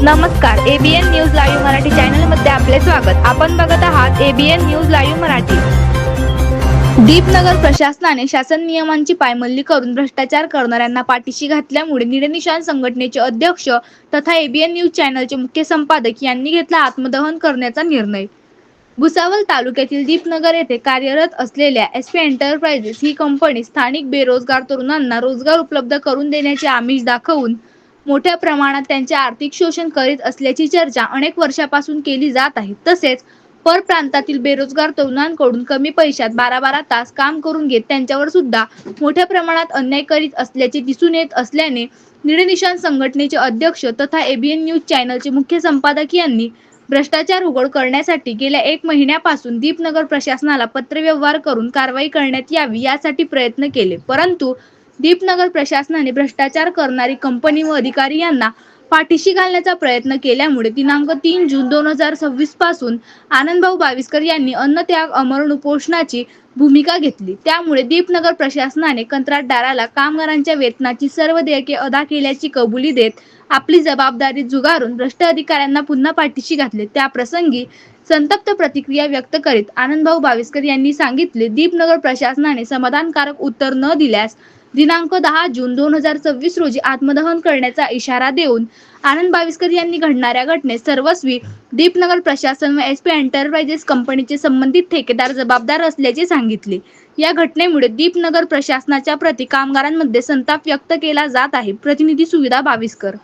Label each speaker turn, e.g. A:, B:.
A: नमस्कार, ABN news live Marathi चॅनलमध्ये आपले स्वागत. आपण बघत आहात ABN news live Marathi. Deepnagar प्रशासनाने शासन नियमांची पायमल्ली करून भ्रष्टाचार करणाऱ्यांना पाठीशी घातल्यामुळे निळनिशाण संघटनेचे अध्यक्ष तथा एबीएन न्यूज चॅनलचे मुख्य संपादक यांनी घेतला आत्मदहन करण्याचा निर्णय. भुसावळ तालुक्यातील दीपनगर येथे कार्यरत असलेल्या एसपी एंटरप्राइजेस ही कंपनी स्थानिक बेरोजगार तरुणांना रोजगार उपलब्ध करून देण्याचे आमिष दाखवून मोठ्या प्रमाणात त्यांचे आर्थिक शोषण करीत असल्याची चर्चा अनेक वर्षापासून केली जात आहे. तसेच परप्रांतातील बेरोजगार तरुणांकडून कमी पैशात 12-12 तास काम करून घेत त्यांच्यावर सुद्धा मोठ्या प्रमाणात अन्याय करीत असल्याचे दिसून येत असल्याने निळनिशाण संघटनेचे अध्यक्ष तथा एबीएन न्यूज चॅनलचे मुख्य संपादक यांनी भ्रष्टाचार उघड करण्यासाठी गेल्या 1 महिन्यापासून दीपनगर प्रशासनाला पत्रव्यवहार करून कारवाई करण्यात यावी यासाठी प्रयत्न केले. परंतु दीपनगर प्रशासनाने भ्रष्टाचार करणारी कंपनी व अधिकारी यांना पाठीशी घालण्याचा प्रयत्न केल्यामुळे दिनांक 3 जून 2026 पासून आनंदभाऊ बाविस्कर यांनी अन्नत्याग आमरण उपोषणाची भूमिका घेतली. त्यामुळे दीपनगर प्रशासनाने कंत्राटदाराला कामगारांच्या वेतनाची सर्व देयके अदा केल्याची कबुली देत आपली जबाबदारी झुगारून भ्रष्ट अधिकाऱ्यांना पुन्हा पाठीशी घातले. त्याप्रसंगी संतप्त प्रतिक्रिया व्यक्त करीत आनंदभाऊ बाविस्कर यांनी सांगितले, दीपनगर प्रशासनाने समाधानकारक उत्तर न दिल्यास दिनांक 10 जून 2026 रोजी आत्मदहन करण्याचा इशारा देऊन आनंद बाविस्कर यांनी घडणाऱ्या घटनेत सर्वस्वी दीपनगर प्रशासन व एसपी एंटरप्राइजेस कंपनीचे संबंधित ठेकेदार जबाबदार असल्याचे सांगितले. या घटनेमुळे दीपनगर प्रशासनाच्या प्रति कामगारांमध्ये संताप व्यक्त केला जात आहे. प्रतिनिधी सुविधा बाविस्कर.